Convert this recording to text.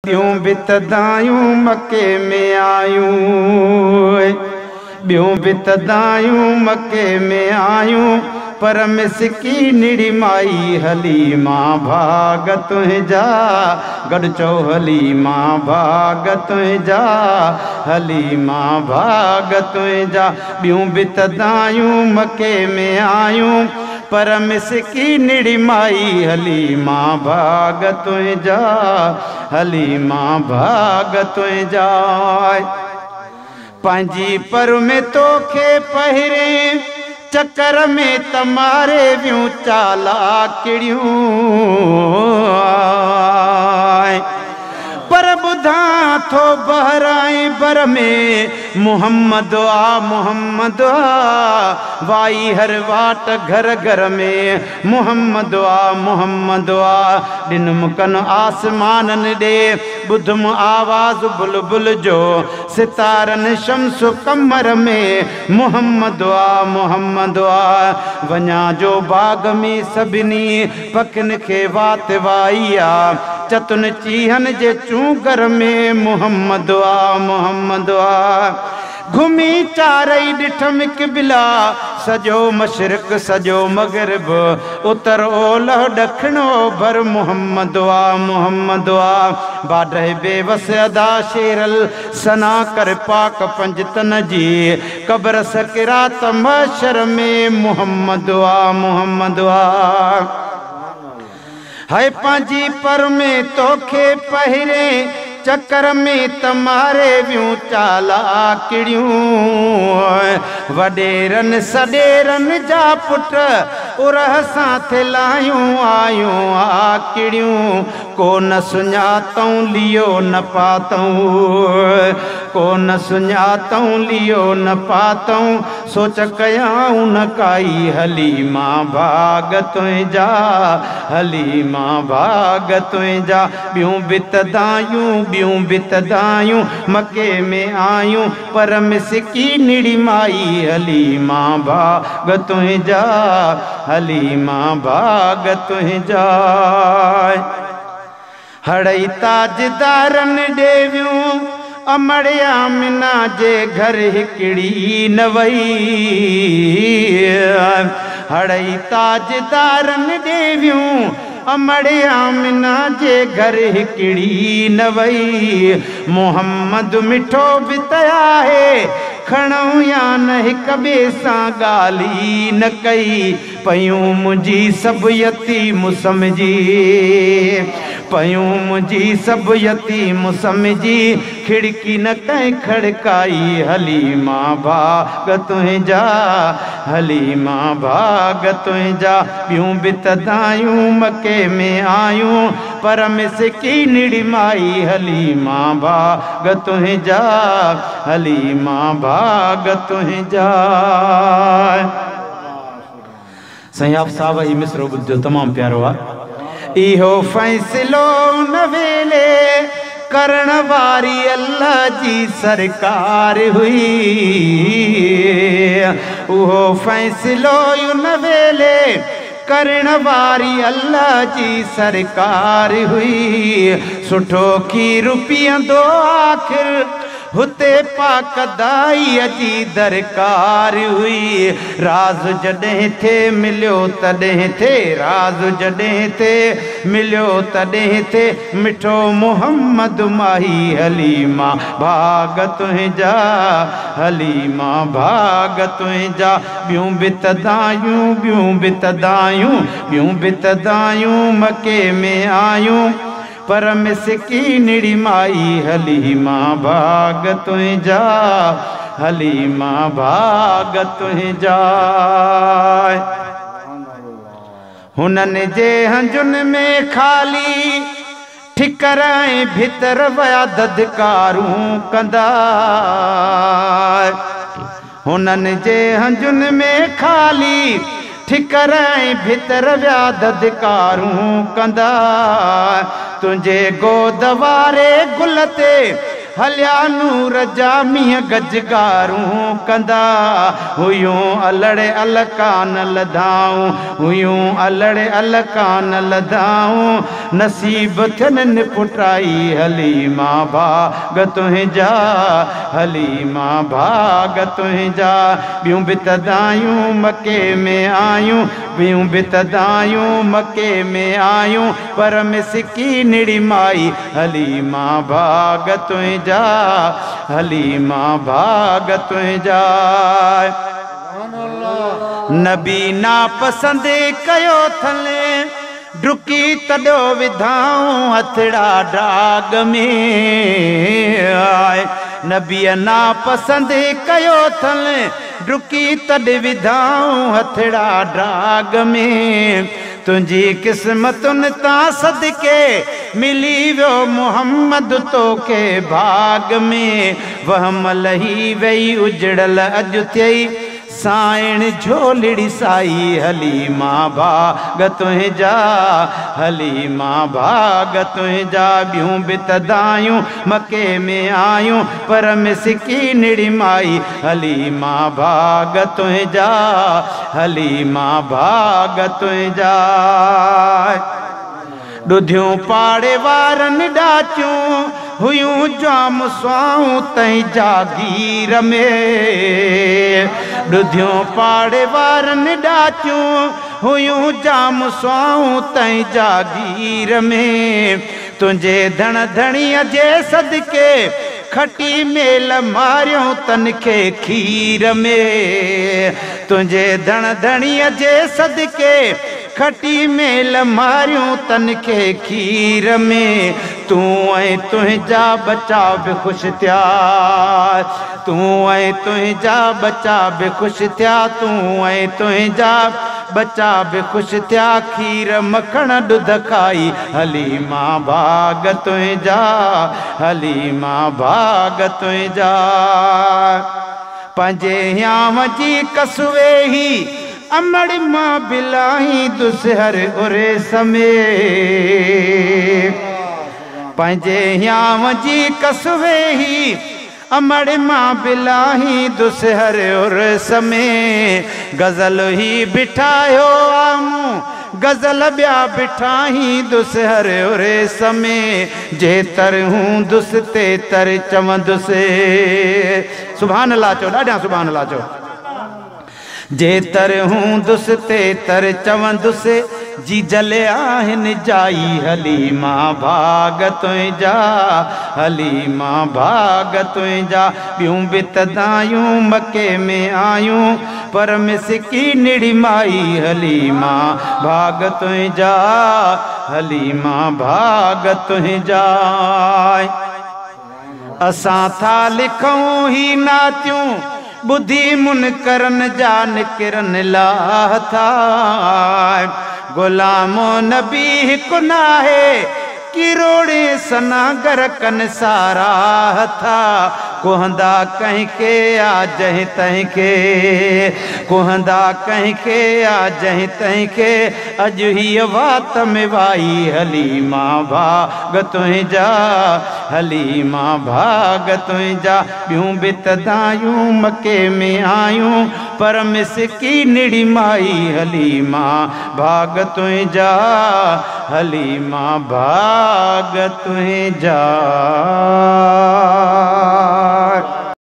ॿियूं बि तदायूं मके में आयूं, ॿियूं बि तदायूं मके में आयूं, पर मिसकी निड़ी माई हली मां भाग तुंहिंजा, गॾु चओ हली मां भाग तुंहिंजा, हली मां भाग तुंहिंजा। ॿियूं बि तदायूं मके में आयूं, पर मिसकी निड़ी माई हली मां भाग तुंहिंजा, हली मां भाग तुंहिंजा। पंहिंजी पर में तोखे पहिरें चक्कर में तमारे वियूं चालाकिड़ियूं, पर ॿुधा थो बहराई बर में मोहम्मद आ मोहम्मद आ, वाई हर वाट घर घर में मोहम्मद आ मोहम्मद आ। ॾिन मुकन आसमाननि ॾे ॿुधम आवाज़ बुलबुल जो, सितारनि शम्स कमर में मोहम्मद आ मोहम्मद आ। वञा जो बाग में सभिनी पखियुनि खे वात वाई आ, चतुन चीहन जे चूगर में मोहम्मद आ मोहम्मद आ। घुमी चारई ॾिठम क़िबला, सॼो मशरिक़ सॼो मग़रिब, उतर ओलह ॾखिण ओभर मोहम्मद आ मोहम्मद आ। बाडह बेवस अदा शेरल सना कर पाक पंजतन जी, कब्र सकिरात महशर में मोहम्मद आ मोहम्मद आ। हाय पंहिंजी पर में तोखे पहिरें चक्कर में तमारे वियूं चालाकिड़ियूं, वॾेरनि सॾेरनि जा पुट उरह सां थिलायूं आयूं आकिड़ियूं, को न सुञातऊं लियो न पातऊं, को न सुञातऊं लियो न पातऊं, सोच कयाऊं न काई हली मां भाग तुंहिंजा, हली मां भाग तुंहिंजा। ॿियूं बि तदायूं ॿियूं बि तदायूं मके में आयूं, पर मिसकी निड़ी माई हली मां भाग तुंहिंजा, हली मां भाग तुंहिंजा। हड़ई ताजदारनि ॾेवियूं अमड़िया मिना जे घर हिकिड़ी न वई, हड़ई ताजदारनि ॾेवियूं अमड़िया मिना जे घर हिकिड़ी न वई। मोहम्मद मिठो बि त आहे, खणऊं या न हिक ॿिए सां ॻाल्हि न कई, पयूं मुंहिंजी सभु यतीम समझी, पयूं मुंहिंजी सभु यतीम समझी, खिड़की न कंहिं खड़काई, हली मां भाग तुंहिंजा, हली मां भाग तुंहिंजा। ॿियूं बि तदायूं मके में आयूं, पर मिसकी निड़ी माई हली मां भाग तुंहिंजा, हली मां भाग तुंहिंजा। साईं आप साहब ही मिसरो ॿुधो तमामु प्यारो आहे। इहो फ़ैसिलो न वेले करण वारी अल्लाह जी सरकार हुई, उहो फ़ैसिलो न वेले करण वारी अल्लाह जी सरकार हुई। सुठो खीरु पीअंदो आख़िर हुते पाक दाईअ जी दरकार हुई। राज़ जॾहिं थे मिलियो तॾहिं थे, राज़ जॾहिं थे मिलियो तॾहिं थे, मिठो मोहम्मद माही हली मां भाग तुंहिंजा, हली मां भाग तुंहिंजा। ॿियूं बि तदायूं ॿियूं बि तदायूं ॿियूं बि तदायूं मके में आयूं, पर मिसकी निड़ी माई हली मां भाग तुंहिंजा, हली मां भाग तुंहिंजा। हुननि जे हंजुनि में ख़ाली ठिकर ऐं भितर विया ददकारूं कंदा, हुननि जे हंजुनि में ख़ाली ठिकर ऐं भितर विया ददकारूं कंदा। तुंहिंजे गोद वारे गुल ते हलिया नूर जामीह गजगारूं कंदा हुयूं अलड़े अलकान लधाऊं हुयूं अलड़े अलकान लधाऊं नसीब थियन निपुटाई हलीमा भाग तुंहिंजा हलीमा भाग तुंहिंजा ॿियूं बि तदायूं मके में आयूं ॿियूं बि तदायूं मके में आयूं पर मिसकी निड़ी माई हलीमा भाग तुंहिंजा हलीमा भाग तुंहिंजा नबी ना पसंद कयो थले डुकी तॾो विधाऊं हथड़ा डाग में आए नबी ना पसंद कयो थले डुकी तॾ विधाऊं हथड़ा डाग में तुझी किस्मतुन तां सदके मिली वियो मोहम्मद तोखे भाग में वहम लही वई उजड़ल अॼु थियई साइण झोलड़ी साई हलीमा भाग तुंहिंजा हलीमा भाग तुंहिंजा ॿियूं बि तदायूं मके में आयूं पर मिसकी निड़ी माई हलीमा भाग तुंहिंजा हलीमा भाग तुंहिंजा ॾुधियूं पाड़े वारनि ॾाचियूं हुयूं जाम स्वाऊं तई जागीर में ॾुधियूं पाड़े वारनि ॾाचियूं हुयूं जाम स्वाऊं तई जागीर में तुंहिंजे धण धणीअ जे सदके खटी मेल मारियूं तनखे खीर में तुंहिंजे धण धणीअ जे सदके खटी मेल मारियूं तनखे खीर में तूं ऐं तुंहिंजा बच्चा बि ख़ुशि थिया तूं ऐं तुंहिंजा बच्चा बि ख़ुशि थिया तूं ऐं तुंहिंजा बच्चा बि ख़ुशि थिया खीर मखण ॾुध खाई हलीमा भाग तुंहिंजा हलीमा भाग तुंहिंजा पंहिंजे हियाम जी कसुवे ही अमड़ मां बिलाही दुसहर उरे समय पंहिंजे हियाम जी कसुवे ही अमड़ मां बिलाही दुसहर उर समय गज़ल ही बिठायो आमूं गज़ल ॿिया बिठाही दुसहर उरे समय जे तर हूं दुस ते तर चवंदुसि सुभान अल्लाह चो ॾाढा सुभान अल्लाह चो जे तर हूं दुस ते तर चवंदुसि जी जले आहिनि जाई हलीमा भाग तुंहिंजा हलीमा भाग तुंहिंजा ॿियूं बि तदायूं मके में आयूं पर मिसकी निड़ी माई हलीमा भाग तुंहिंजा हलीमा भाग तुंहिंजा असां था लिखूं ही नातियूं बुद्धि मुनकरन जा निकिरन लाह था गुलामो नबी हिकु नाहे किरोड़े सनागर कन सारा था कुहंदा कहीं के आ जहीं तहीं के कुहंदा कहीं के आ जहीं तहीं के अॼु ही वात में वाई हलीमा भाग तुंहिंजा हलीमा भाग तुंहिंजा ॿियूं बि तदायूं मके में आयूं पर मिसकी निड़ी माई हलीमा भाग तुंहिंजा हलीमा भाग तुंहिंजा